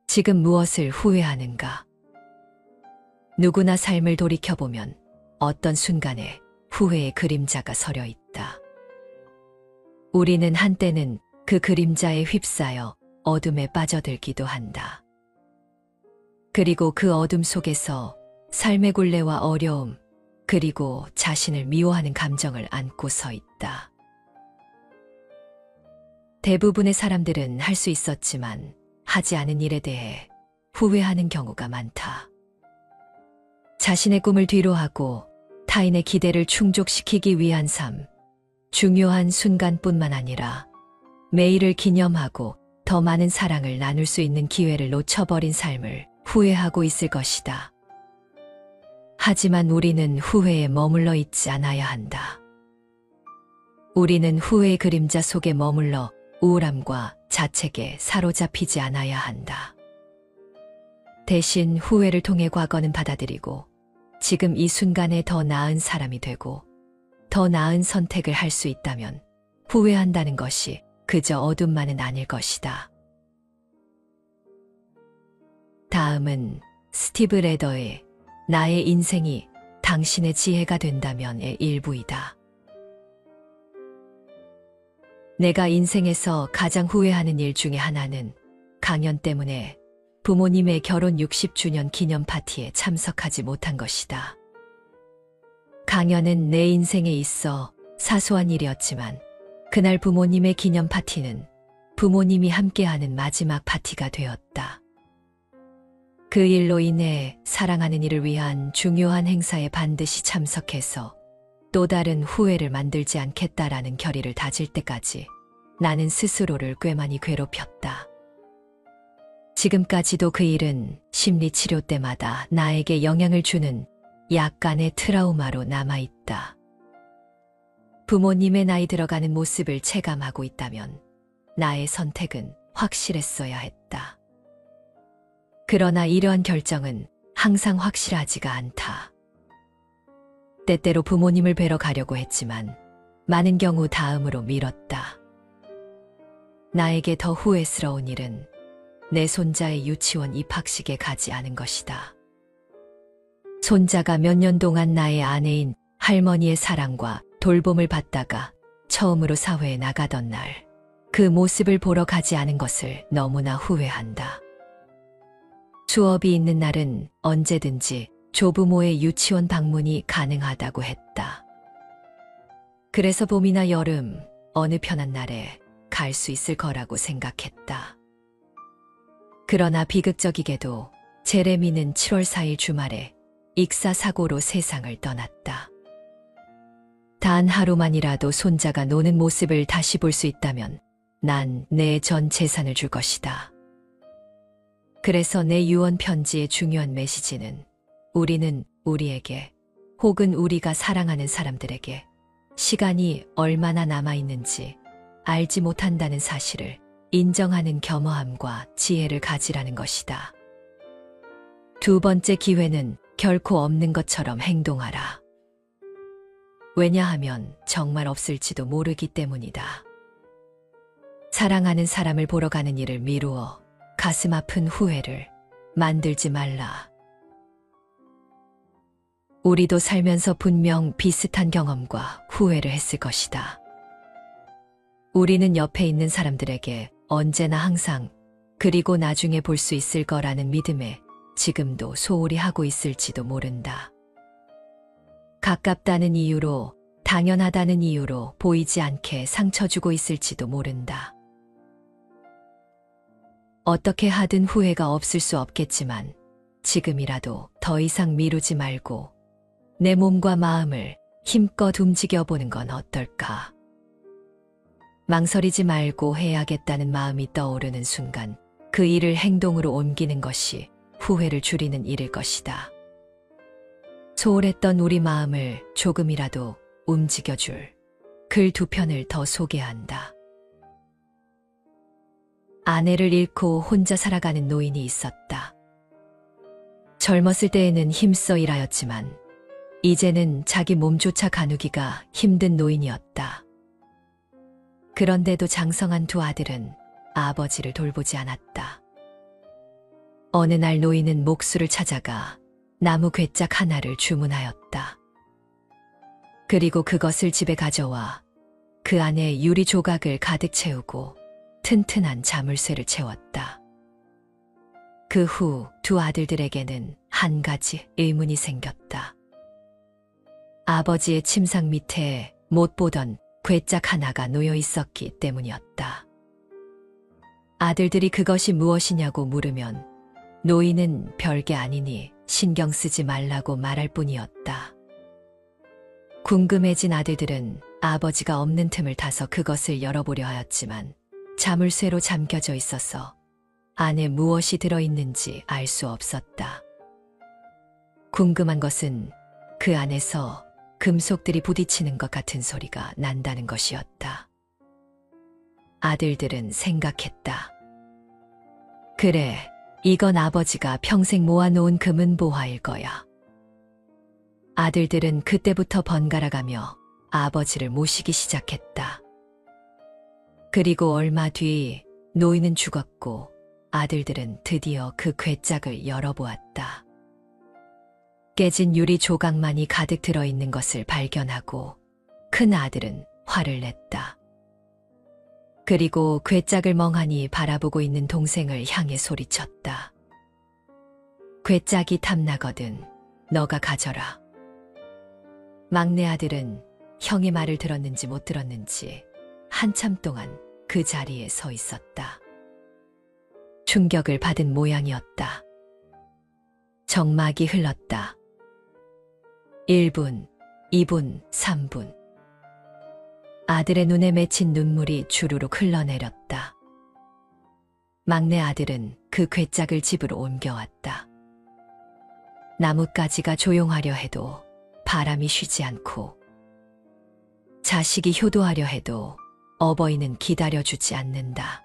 지금 무엇을 후회하는가? 누구나 삶을 돌이켜보면 어떤 순간에 후회의 그림자가 서려 있다. 우리는 한때는 그 그림자에 휩싸여 어둠에 빠져들기도 한다. 그리고 그 어둠 속에서 삶의 굴레와 어려움, 그리고 자신을 미워하는 감정을 안고 서 있다. 대부분의 사람들은 할 수 있었지만 하지 않은 일에 대해 후회하는 경우가 많다. 자신의 꿈을 뒤로하고 타인의 기대를 충족시키기 위한 삶, 중요한 순간뿐만 아니라 매일을 기념하고 더 많은 사랑을 나눌 수 있는 기회를 놓쳐버린 삶을 후회하고 있을 것이다. 하지만 우리는 후회에 머물러 있지 않아야 한다. 우리는 후회의 그림자 속에 머물러 우울함과 자책에 사로잡히지 않아야 한다. 대신 후회를 통해 과거는 받아들이고 지금 이 순간에 더 나은 사람이 되고 더 나은 선택을 할 수 있다면 후회한다는 것이 그저 어둠만은 아닐 것이다. 다음은 스티브 레더의 나의 인생이 당신의 지혜가 된다면의 일부이다. 내가 인생에서 가장 후회하는 일 중에 하나는 강연 때문에 부모님의 결혼 60주년 기념 파티에 참석하지 못한 것이다. 강연은 내 인생에 있어 사소한 일이었지만 그날 부모님의 기념 파티는 부모님이 함께하는 마지막 파티가 되었다. 그 일로 인해 사랑하는 이를 위한 중요한 행사에 반드시 참석해서 또 다른 후회를 만들지 않겠다라는 결의를 다질 때까지 나는 스스로를 꽤 많이 괴롭혔다. 지금까지도 그 일은 심리치료 때마다 나에게 영향을 주는 약간의 트라우마로 남아있다. 부모님의 나이 들어가는 모습을 체감하고 있다면 나의 선택은 확실했어야 했다. 그러나 이러한 결정은 항상 확실하지가 않다. 때때로 부모님을 뵈러 가려고 했지만 많은 경우 다음으로 미뤘다. 나에게 더 후회스러운 일은 내 손자의 유치원 입학식에 가지 않은 것이다. 손자가 몇 년 동안 나의 아내인 할머니의 사랑과 돌봄을 받다가 처음으로 사회에 나가던 날, 그 모습을 보러 가지 않은 것을 너무나 후회한다. 수업이 있는 날은 언제든지 조부모의 유치원 방문이 가능하다고 했다. 그래서 봄이나 여름 어느 편한 날에 갈 수 있을 거라고 생각했다. 그러나 비극적이게도 제레미는 7월 4일 주말에 익사사고로 세상을 떠났다. 단 하루만이라도 손자가 노는 모습을 다시 볼 수 있다면 난 내 전 재산을 줄 것이다. 그래서 내 유언 편지의 중요한 메시지는 우리는 우리에게 혹은 우리가 사랑하는 사람들에게 시간이 얼마나 남아있는지 알지 못한다는 사실을 인정하는 겸허함과 지혜를 가지라는 것이다. 두 번째 기회는 결코 없는 것처럼 행동하라. 왜냐하면 정말 없을지도 모르기 때문이다. 사랑하는 사람을 보러 가는 일을 미루어 가슴 아픈 후회를 만들지 말라. 우리도 살면서 분명 비슷한 경험과 후회를 했을 것이다. 우리는 옆에 있는 사람들에게 언제나 항상 그리고 나중에 볼 수 있을 거라는 믿음에 지금도 소홀히 하고 있을지도 모른다. 가깝다는 이유로, 당연하다는 이유로 보이지 않게 상처 주고 있을지도 모른다. 어떻게 하든 후회가 없을 수 없겠지만 지금이라도 더 이상 미루지 말고 내 몸과 마음을 힘껏 움직여보는 건 어떨까? 망설이지 말고 해야겠다는 마음이 떠오르는 순간 그 일을 행동으로 옮기는 것이 후회를 줄이는 일일 것이다. 소홀했던 우리 마음을 조금이라도 움직여줄 글 두 편을 더 소개한다. 아내를 잃고 혼자 살아가는 노인이 있었다. 젊었을 때에는 힘써 일하였지만 이제는 자기 몸조차 가누기가 힘든 노인이었다. 그런데도 장성한 두 아들은 아버지를 돌보지 않았다. 어느 날 노인은 목수를 찾아가 나무 괴짝 하나를 주문하였다. 그리고 그것을 집에 가져와 그 안에 유리 조각을 가득 채우고 튼튼한 자물쇠를 채웠다. 그 후 두 아들들에게는 한 가지 의문이 생겼다. 아버지의 침상 밑에 못 보던 괴짝 하나가 놓여 있었기 때문이었다. 아들들이 그것이 무엇이냐고 물으면 노인은 별게 아니니 신경 쓰지 말라고 말할 뿐이었다. 궁금해진 아들들은 아버지가 없는 틈을 타서 그것을 열어보려 하였지만 자물쇠로 잠겨져 있어서 안에 무엇이 들어있는지 알 수 없었다. 궁금한 것은 그 안에서 금속들이 부딪히는 것 같은 소리가 난다는 것이었다. 아들들은 생각했다. 그래, 이건 아버지가 평생 모아놓은 금은보화일 거야. 아들들은 그때부터 번갈아가며 아버지를 모시기 시작했다. 그리고 얼마 뒤 노인은 죽었고 아들들은 드디어 그 괴짝을 열어보았다. 깨진 유리 조각만이 가득 들어있는 것을 발견하고 큰 아들은 화를 냈다. 그리고 괴짝을 멍하니 바라보고 있는 동생을 향해 소리쳤다. 괴짝이 탐나거든 너가 가져라. 막내 아들은 형의 말을 들었는지 못 들었는지 한참 동안 그 자리에 서 있었다. 충격을 받은 모양이었다. 정막이 흘렀다. 1분, 2분, 3분. 아들의 눈에 맺힌 눈물이 주르륵 흘러내렸다. 막내 아들은 그 괴짝을 집으로 옮겨왔다. 나뭇가지가 조용하려 해도 바람이 쉬지 않고 자식이 효도하려 해도 어버이는 기다려주지 않는다.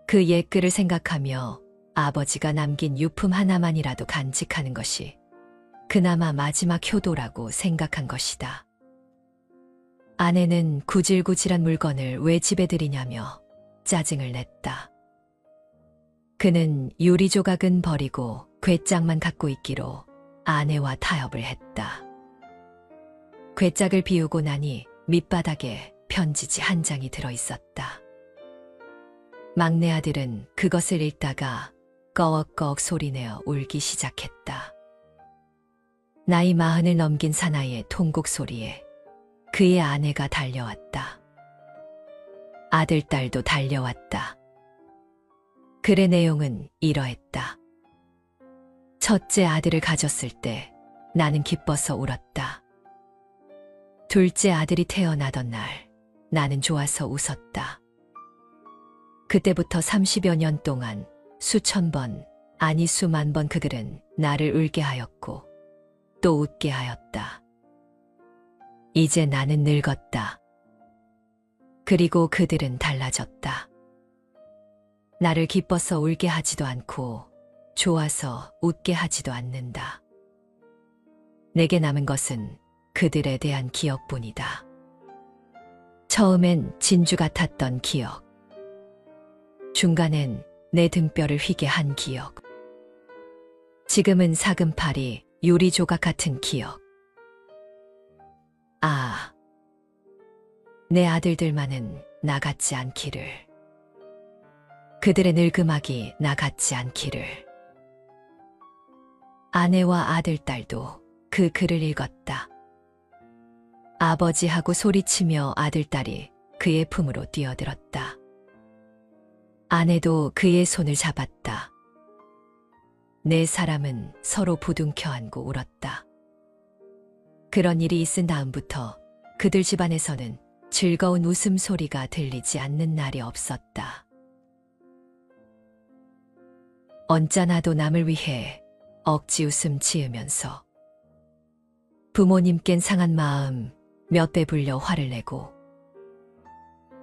그 옛글을 생각하며 아버지가 남긴 유품 하나만이라도 간직하는 것이 그나마 마지막 효도라고 생각한 것이다. 아내는 구질구질한 물건을 왜 집에 들이냐며 짜증을 냈다. 그는 유리 조각은 버리고 괴짝만 갖고 있기로 아내와 타협을 했다. 괴짝을 비우고 나니 밑바닥에 편지지 한 장이 들어있었다. 막내 아들은 그것을 읽다가 꺼억꺼억 소리내어 울기 시작했다. 나이 40을 넘긴 사나이의 통곡 소리에 그의 아내가 달려왔다. 아들, 딸도 달려왔다. 글의 내용은 이러했다. 첫째 아들을 가졌을 때 나는 기뻐서 울었다. 둘째 아들이 태어나던 날 나는 좋아서 웃었다. 그때부터 30여 년 동안 수천 번, 아니 수만 번 그들은 나를 울게 하였고 또 웃게 하였다. 이제 나는 늙었다. 그리고 그들은 달라졌다. 나를 기뻐서 울게 하지도 않고 좋아서 웃게 하지도 않는다. 내게 남은 것은 그들에 대한 기억뿐이다. 처음엔 진주 같았던 기억. 중간엔 내 등뼈를 휘게 한 기억. 지금은 사금팔이 유리 조각 같은 기억. 아, 내 아들들만은 나 같지 않기를. 그들의 늙음악이 나 같지 않기를. 아내와 아들, 딸도 그 글을 읽었다. 아버지하고 소리치며 아들, 딸이 그의 품으로 뛰어들었다. 아내도 그의 손을 잡았다. 네 사람은 서로 부둥켜 안고 울었다. 그런 일이 있은 다음부터 그들 집안에서는 즐거운 웃음소리가 들리지 않는 날이 없었다. 언짢아도 남을 위해 억지 웃음 지으면서 부모님껜 상한 마음 몇 배 불려 화를 내고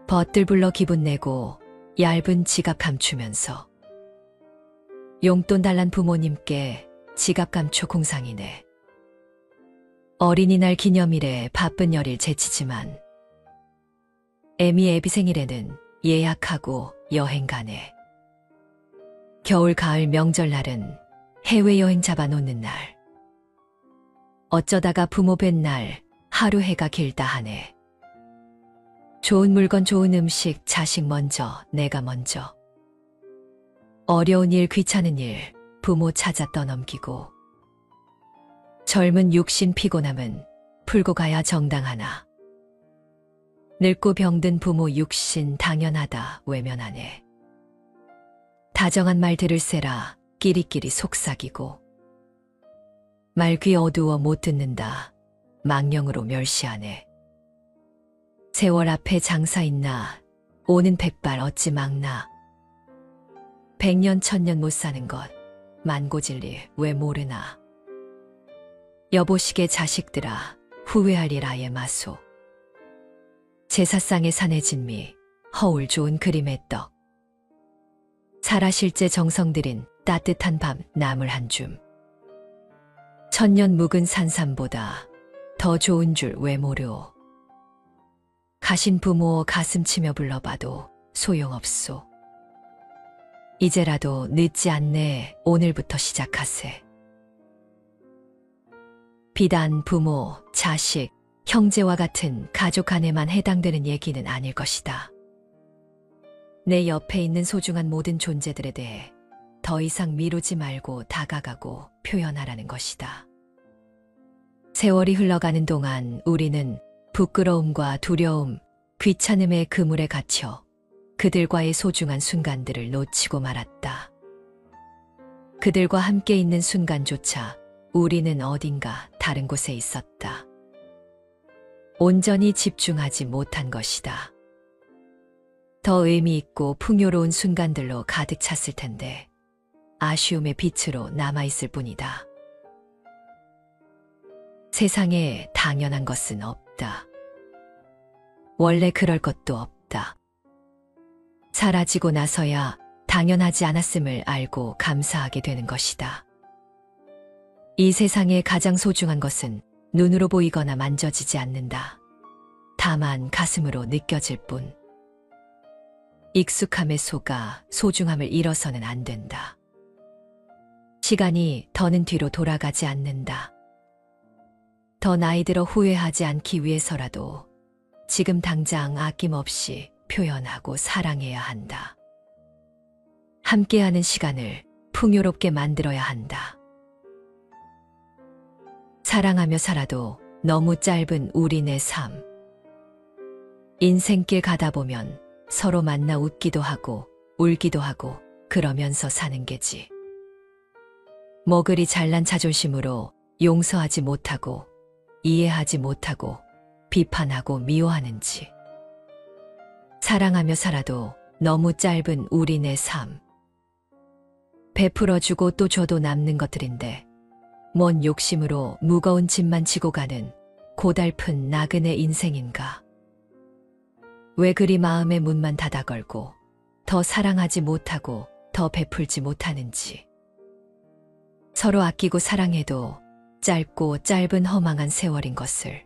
벗들 불러 기분 내고 얇은 지갑 감추면서 용돈 달란 부모님께 지갑 감춰 공상이네. 어린이날 기념일에 바쁜 열일 제치지만 애미 애비 생일에는 예약하고 여행 가네. 겨울, 가을, 명절날은 해외여행 잡아놓는 날. 어쩌다가 부모 뵌 날 하루 해가 길다 하네. 좋은 물건, 좋은 음식, 자식 먼저, 내가 먼저. 어려운 일, 귀찮은 일, 부모 찾아 떠넘기고. 젊은 육신 피곤함은 풀고 가야 정당하나. 늙고 병든 부모 육신 당연하다 외면하네. 다정한 말 들을세라 끼리끼리 속삭이고. 말 귀 어두워 못 듣는다 망령으로 멸시하네. 세월 앞에 장사 있나 오는 백발 어찌 막나. 백년 천년 못 사는 것 만고질리 왜 모르나. 여보시게 자식들아 후회할 일 아예 마소. 제사상의 산의 진미 허울 좋은 그림의 떡. 살아 실제 정성 들인 따뜻한 밤 나물 한 줌. 천년 묵은 산삼보다 더 좋은 줄 왜 모르오. 가신 부모 가슴 치며 불러봐도 소용없소. 이제라도 늦지 않네 오늘부터 시작하세. 비단 부모, 자식, 형제와 같은 가족 안에만 해당되는 얘기는 아닐 것이다. 내 옆에 있는 소중한 모든 존재들에 대해 더 이상 미루지 말고 다가가고 표현하라는 것이다. 세월이 흘러가는 동안 우리는 부끄러움과 두려움, 귀찮음의 그물에 갇혀 그들과의 소중한 순간들을 놓치고 말았다. 그들과 함께 있는 순간조차 우리는 어딘가 다른 곳에 있었다. 온전히 집중하지 못한 것이다. 더 의미 있고 풍요로운 순간들로 가득 찼을 텐데 아쉬움의 빛으로 남아있을 뿐이다. 세상에 당연한 것은 없다. 원래 그럴 것도 없다. 사라지고 나서야 당연하지 않았음을 알고 감사하게 되는 것이다. 이 세상에 가장 소중한 것은 눈으로 보이거나 만져지지 않는다. 다만 가슴으로 느껴질 뿐. 익숙함에 속아 소중함을 잃어서는 안 된다. 시간이 더는 뒤로 돌아가지 않는다. 더 나이 들어 후회하지 않기 위해서라도 지금 당장 아낌없이 표현하고 사랑해야 한다. 함께하는 시간을 풍요롭게 만들어야 한다. 사랑하며 살아도 너무 짧은 우리네 삶. 인생길 가다 보면 서로 만나 웃기도 하고 울기도 하고 그러면서 사는 게지. 뭐 그리 잘난 자존심으로 용서하지 못하고 이해하지 못하고 비판하고 미워하는지. 사랑하며 살아도 너무 짧은 우리네 삶. 베풀어주고 또 줘도 남는 것들인데 뭔 욕심으로 무거운 짐만 지고 가는 고달픈 나그네 인생인가. 왜 그리 마음의 문만 닫아 걸고 더 사랑하지 못하고 더 베풀지 못하는지. 서로 아끼고 사랑해도 짧고 짧은 허망한 세월인 것을.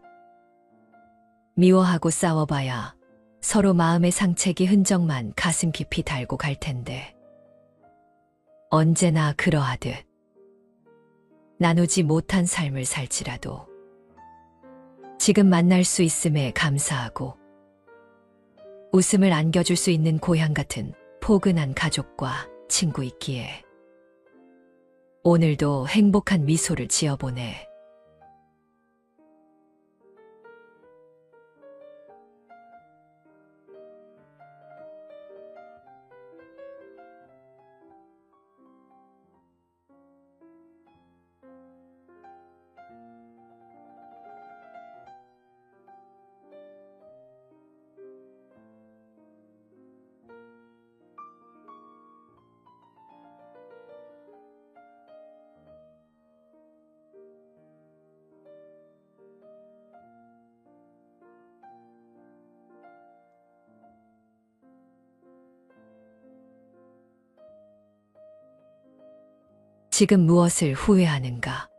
미워하고 싸워봐야 서로 마음의 상책이 흔적만 가슴 깊이 달고 갈 텐데. 언제나 그러하듯 나누지 못한 삶을 살지라도 지금 만날 수 있음에 감사하고 웃음을 안겨줄 수 있는 고향 같은 포근한 가족과 친구 있기에 오늘도 행복한 미소를 지어보네. 지금 무엇을 후회하는가?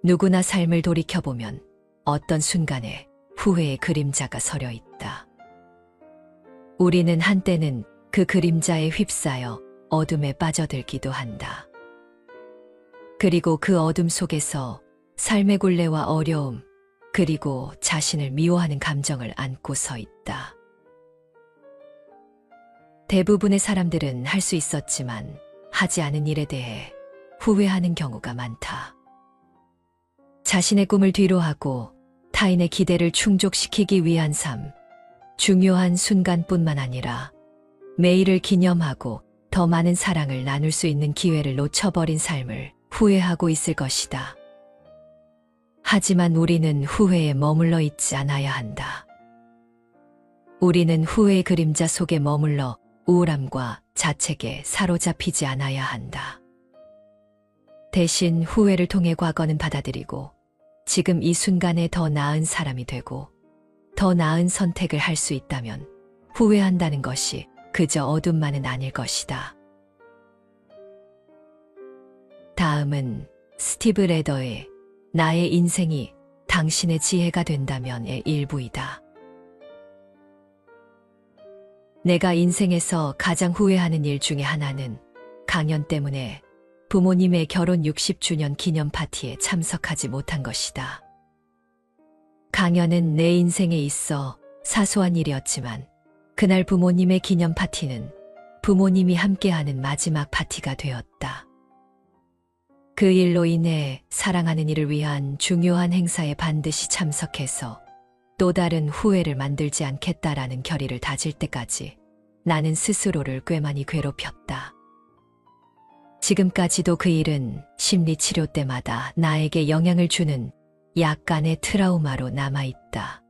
누구나 삶을 돌이켜보면 어떤 순간에 후회의 그림자가 서려 있다. 우리는 한때는 그 그림자에 휩싸여 어둠에 빠져들기도 한다. 그리고 그 어둠 속에서 삶의 굴레와 어려움, 그리고 자신을 미워하는 감정을 안고 서 있다. 대부분의 사람들은 할 수 있었지만 하지 않은 일에 대해 후회하는 경우가 많다. 자신의 꿈을 뒤로하고 타인의 기대를 충족시키기 위한 삶, 중요한 순간뿐만 아니라 매일을 기념하고 더 많은 사랑을 나눌 수 있는 기회를 놓쳐버린 삶을 후회하고 있을 것이다. 하지만 우리는 후회에 머물러 있지 않아야 한다. 우리는 후회의 그림자 속에 머물러 우울함과 자책에 사로잡히지 않아야 한다. 대신 후회를 통해 과거는 받아들이고 지금 이 순간에 더 나은 사람이 되고 더 나은 선택을 할 수 있다면 후회한다는 것이 그저 어둠만은 아닐 것이다. 다음은 스티브 레더의 나의 인생이 당신의 지혜가 된다면의 일부이다. 내가 인생에서 가장 후회하는 일 중에 하나는 강연 때문에 부모님의 결혼 60주년 기념 파티에 참석하지 못한 것이다. 강연은 내 인생에 있어 사소한 일이었지만 그날 부모님의 기념 파티는 부모님이 함께하는 마지막 파티가 되었다. 그 일로 인해 사랑하는 이를 위한 중요한 행사에 반드시 참석해서 또 다른 후회를 만들지 않겠다라는 결의를 다질 때까지 나는 스스로를 꽤 많이 괴롭혔다. 지금까지도 그 일은 심리치료 때마다 나에게 영향을 주는 약간의 트라우마로 남아있다.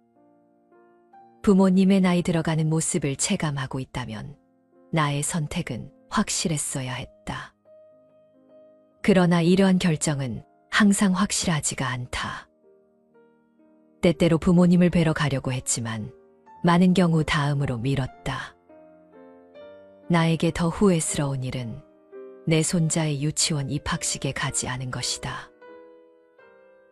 부모님의 나이 들어가는 모습을 체감하고 있다면 나의 선택은 확실했어야 했다. 그러나 이러한 결정은 항상 확실하지가 않다. 때때로 부모님을 뵈러 가려고 했지만 많은 경우 다음으로 미뤘다. 나에게 더 후회스러운 일은 내 손자의 유치원 입학식에 가지 않은 것이다.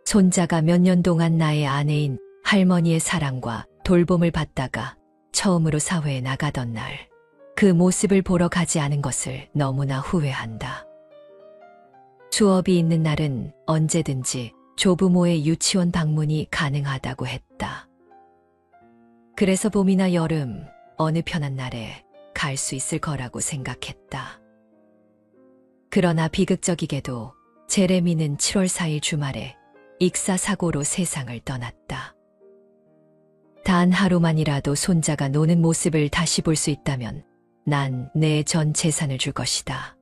손자가 몇 년 동안 나의 아내인 할머니의 사랑과 돌봄을 받다가 처음으로 사회에 나가던 날, 그 모습을 보러 가지 않은 것을 너무나 후회한다. 수업이 있는 날은 언제든지 조부모의 유치원 방문이 가능하다고 했다. 그래서 봄이나 여름 어느 편한 날에 갈 수 있을 거라고 생각했다. 그러나 비극적이게도 제레미는 7월 4일 주말에 익사 사고로 세상을 떠났다. 단 하루만이라도 손자가 노는 모습을 다시 볼 수 있다면 난 내 전 재산을 줄 것이다.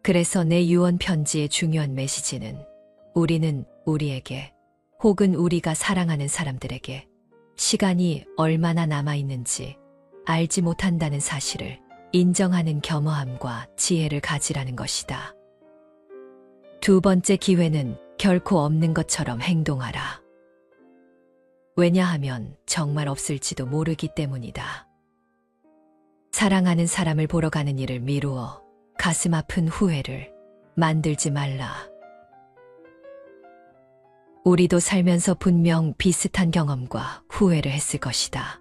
그래서 내 유언 편지의 중요한 메시지는 우리는 우리에게 혹은 우리가 사랑하는 사람들에게 시간이 얼마나 남아있는지 알지 못한다는 사실을 인정하는 겸허함과 지혜를 가지라는 것이다. 두 번째 기회는 결코 없는 것처럼 행동하라. 왜냐하면 정말 없을지도 모르기 때문이다. 사랑하는 사람을 보러 가는 일을 미루어 가슴 아픈 후회를 만들지 말라. 우리도 살면서 분명 비슷한 경험과 후회를 했을 것이다.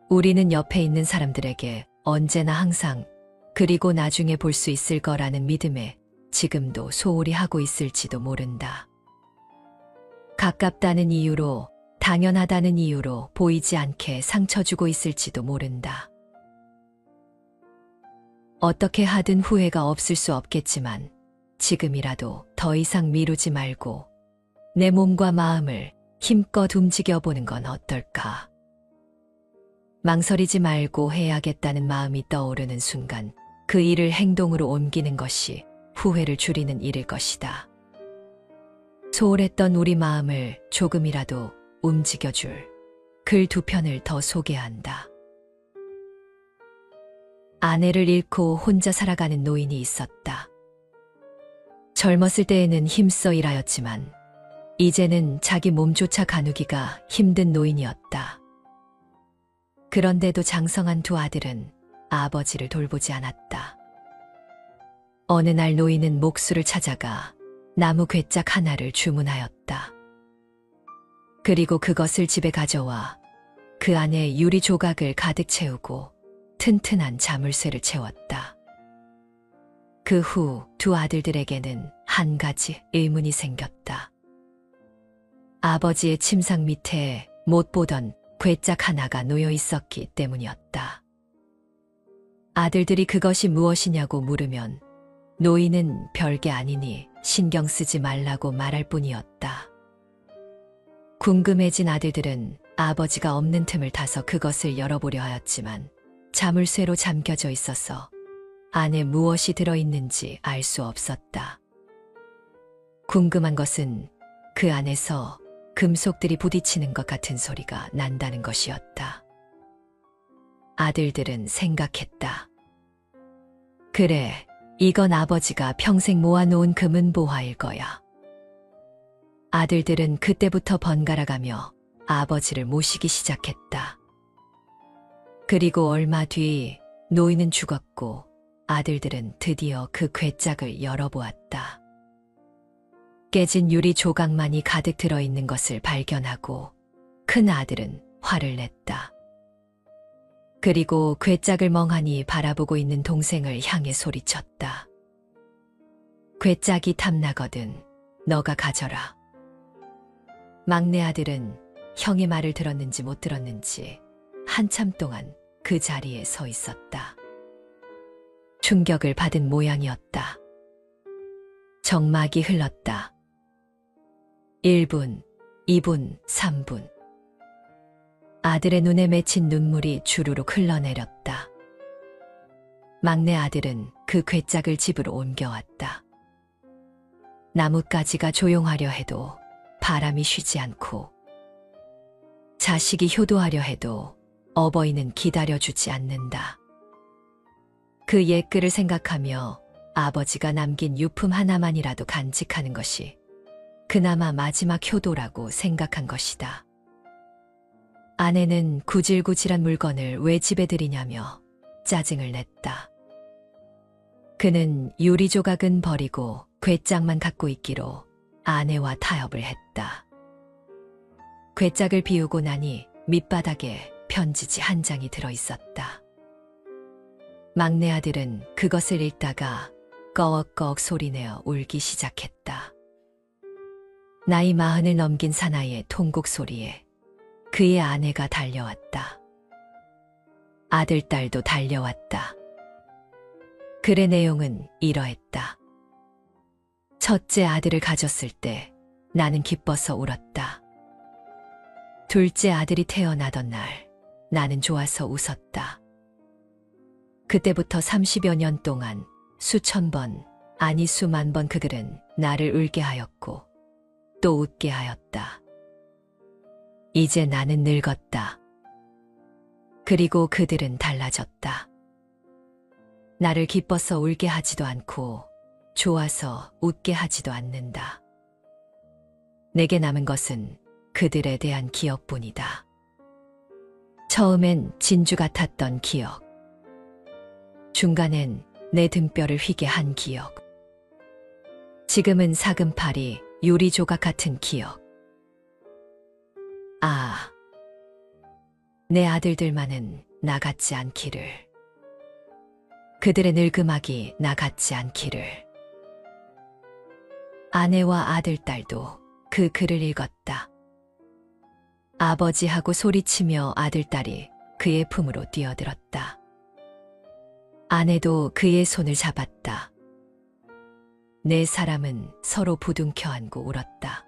우리는 옆에 있는 사람들에게 언제나 항상 그리고 나중에 볼 수 있을 거라는 믿음에 지금도 소홀히 하고 있을지도 모른다. 가깝다는 이유로, 당연하다는 이유로 보이지 않게 상처 주고 있을지도 모른다. 어떻게 하든 후회가 없을 수 없겠지만 지금이라도 더 이상 미루지 말고 내 몸과 마음을 힘껏 움직여 보는 건 어떨까? 망설이지 말고 해야겠다는 마음이 떠오르는 순간 그 일을 행동으로 옮기는 것이 후회를 줄이는 일일 것이다. 소홀했던 우리 마음을 조금이라도 움직여줄 글 두 편을 더 소개한다. 아내를 잃고 혼자 살아가는 노인이 있었다. 젊었을 때에는 힘써 일하였지만 이제는 자기 몸조차 가누기가 힘든 노인이었다. 그런데도 장성한 두 아들은 아버지를 돌보지 않았다. 어느 날 노인은 목수를 찾아가 나무 괴짝 하나를 주문하였다. 그리고 그것을 집에 가져와 그 안에 유리 조각을 가득 채우고 튼튼한 자물쇠를 채웠다. 그 후 두 아들들에게는 한 가지 의문이 생겼다. 아버지의 침상 밑에 못 보던 괴짝 하나가 놓여 있었기 때문이었다. 아들들이 그것이 무엇이냐고 물으면 노인은 별게 아니니 신경 쓰지 말라고 말할 뿐이었다. 궁금해진 아들들은 아버지가 없는 틈을 타서 그것을 열어보려 하였지만 자물쇠로 잠겨져 있어서 안에 무엇이 들어있는지 알 수 없었다. 궁금한 것은 그 안에서 금속들이 부딪히는 것 같은 소리가 난다는 것이었다. 아들들은 생각했다. 그래, 이건 아버지가 평생 모아놓은 금은 보화일 거야. 아들들은 그때부터 번갈아가며 아버지를 모시기 시작했다. 그리고 얼마 뒤 노인은 죽었고 아들들은 드디어 그 괴짝을 열어보았다. 깨진 유리 조각만이 가득 들어있는 것을 발견하고 큰 아들은 화를 냈다. 그리고 괴짝을 멍하니 바라보고 있는 동생을 향해 소리쳤다. 괴짝이 탐나거든 너가 가져라. 막내 아들은 형의 말을 들었는지 못 들었는지 한참 동안 그 자리에 서 있었다. 충격을 받은 모양이었다. 정막이 흘렀다. 1분, 2분, 3분. 아들의 눈에 맺힌 눈물이 주르륵 흘러내렸다. 막내 아들은 그 괴짝을 집으로 옮겨왔다. 나뭇가지가 조용하려 해도 바람이 쉬지 않고 자식이 효도하려 해도 어버이는 기다려주지 않는다. 그 옛글을 생각하며 아버지가 남긴 유품 하나만이라도 간직하는 것이 그나마 마지막 효도라고 생각한 것이다. 아내는 구질구질한 물건을 왜 집에 들이냐며 짜증을 냈다. 그는 유리 조각은 버리고 괴짝만 갖고 있기로 아내와 타협을 했다. 괴짝을 비우고 나니 밑바닥에 편지지 한 장이 들어 있었다. 막내 아들은 그것을 읽다가 꺼억꺼억 소리내어 울기 시작했다. 나이 40을 넘긴 사나이의 통곡 소리에 그의 아내가 달려왔다. 아들, 딸도 달려왔다. 글의 내용은 이러했다. 첫째 아들을 가졌을 때 나는 기뻐서 울었다. 둘째 아들이 태어나던 날 나는 좋아서 웃었다. 그때부터 30여 년 동안 수천 번, 아니 수만 번 그들은 나를 울게 하였고 또 웃게 하였다. 이제 나는 늙었다. 그리고 그들은 달라졌다. 나를 기뻐서 울게 하지도 않고 좋아서 웃게 하지도 않는다. 내게 남은 것은 그들에 대한 기억뿐이다. 처음엔 진주 같았던 기억. 중간엔 내 등뼈를 휘게 한 기억. 지금은 사금팔이 유리 조각 같은 기억. 아, 내 아들들만은 나 같지 않기를. 그들의 늙음악이 나 같지 않기를. 아내와 아들, 딸도 그 글을 읽었다. 아버지하고 소리치며 아들, 딸이 그의 품으로 뛰어들었다. 아내도 그의 손을 잡았다. 네 사람은 서로 부둥켜 안고 울었다.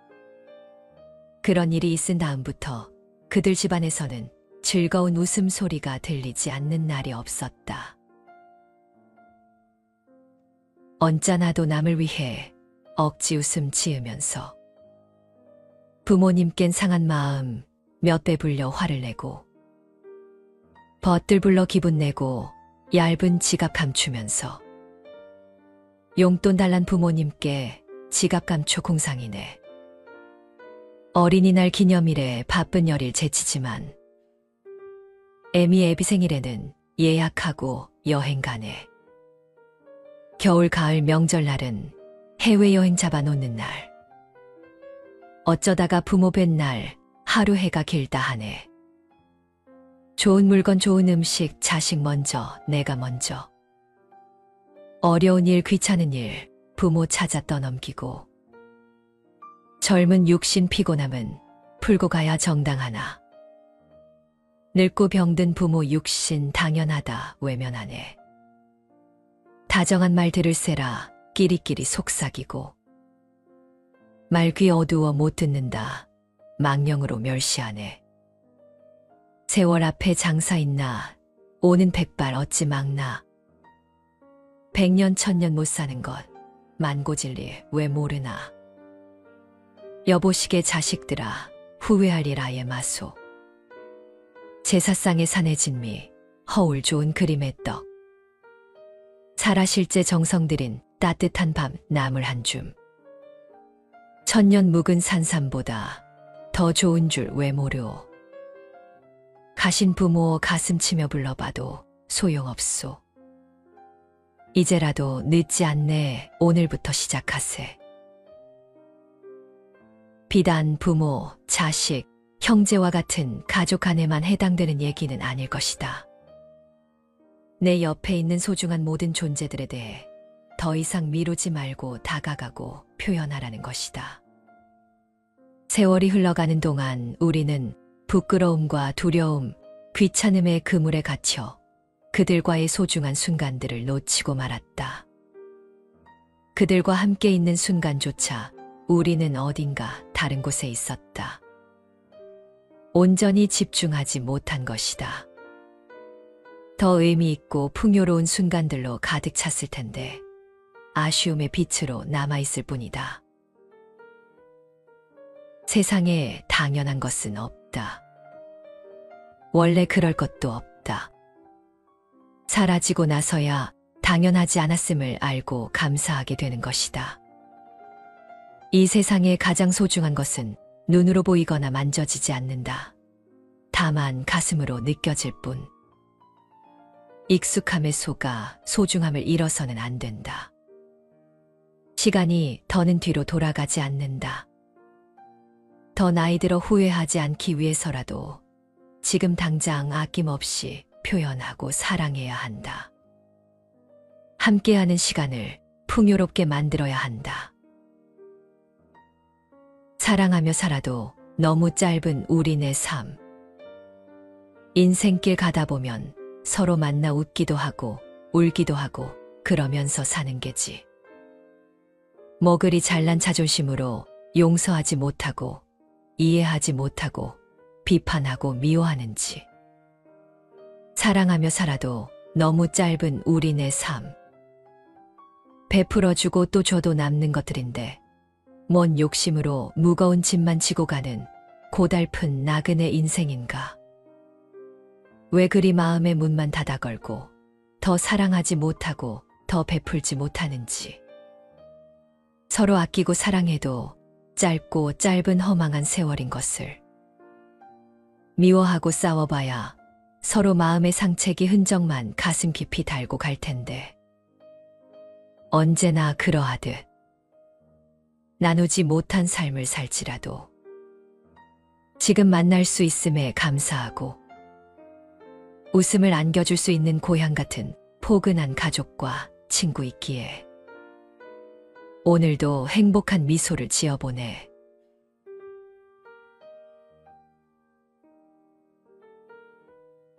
그런 일이 있은 다음부터 그들 집안에서는 즐거운 웃음소리가 들리지 않는 날이 없었다. 언짢아도 남을 위해 억지 웃음 지으면서 부모님껜 상한 마음 몇 배 불려 화를 내고 벗들 불러 기분 내고 얇은 지갑 감추면서 용돈 달란 부모님께 지갑 감춰 공상이네. 어린이날 기념일에 바쁜 열일 제치지만 애미 애비 생일에는 예약하고 여행 가네. 겨울 가을 명절날은 해외여행 잡아놓는 날. 어쩌다가 부모 뵌 날 하루 해가 길다 하네. 좋은 물건, 좋은 음식, 자식 먼저, 내가 먼저. 어려운 일, 귀찮은 일, 부모 찾아 떠넘기고. 젊은 육신 피곤함은 풀고 가야 정당하나. 늙고 병든 부모 육신 당연하다 외면하네. 다정한 말 들을세라 끼리끼리 속삭이고. 말귀 어두워 못 듣는다 망령으로 멸시하네. 세월 앞에 장사 있나 오는 백발 어찌 막나. 백년 천년 못 사는 것 만고질리 왜 모르나. 여보시게 자식들아 후회할 일 아예 마소. 제사상에 산의 진미 허울 좋은 그림의 떡. 살아실제 정성 들인 따뜻한 밤 나물 한 줌. 천년 묵은 산삼보다 더 좋은 줄 왜 모르오. 가신 부모 가슴 치며 불러봐도 소용없소. 이제라도 늦지 않네 오늘부터 시작하세. 비단 부모, 자식, 형제와 같은 가족 안에만 해당되는 얘기는 아닐 것이다. 내 옆에 있는 소중한 모든 존재들에 대해 더 이상 미루지 말고 다가가고 표현하라는 것이다. 세월이 흘러가는 동안 우리는 부끄러움과 두려움, 귀찮음의 그물에 갇혀 그들과의 소중한 순간들을 놓치고 말았다. 그들과 함께 있는 순간조차 우리는 어딘가 다른 곳에 있었다. 온전히 집중하지 못한 것이다. 더 의미 있고 풍요로운 순간들로 가득 찼을 텐데 아쉬움의 빛으로 남아있을 뿐이다. 세상에 당연한 것은 없다. 원래 그럴 것도 없다. 사라지고 나서야 당연하지 않았음을 알고 감사하게 되는 것이다. 이 세상에 가장 소중한 것은 눈으로 보이거나 만져지지 않는다. 다만 가슴으로 느껴질 뿐. 익숙함에 속아 소중함을 잃어서는 안 된다. 시간이 더는 뒤로 돌아가지 않는다. 더 나이 들어 후회하지 않기 위해서라도 지금 당장 아낌없이 표현하고 사랑해야 한다. 함께하는 시간을 풍요롭게 만들어야 한다. 사랑하며 살아도 너무 짧은 우리네 삶. 인생길 가다 보면 서로 만나 웃기도 하고 울기도 하고 그러면서 사는 게지. 뭐 그리 잘난 자존심으로 용서하지 못하고 이해하지 못하고 비판하고 미워하는지. 사랑하며 살아도 너무 짧은 우리네 삶. 베풀어주고 또 줘도 남는 것들인데 뭔 욕심으로 무거운 짐만 지고 가는 고달픈 나그네 인생인가. 왜 그리 마음의 문만 닫아 걸고 더 사랑하지 못하고 더 베풀지 못하는지. 서로 아끼고 사랑해도 짧고 짧은 허망한 세월인 것을. 미워하고 싸워봐야 서로 마음의 상책이 흔적만 가슴 깊이 달고 갈 텐데. 언제나 그러하듯 나누지 못한 삶을 살지라도 지금 만날 수 있음에 감사하고 웃음을 안겨줄 수 있는 고향 같은 포근한 가족과 친구 있기에 오늘도 행복한 미소를 지어보네.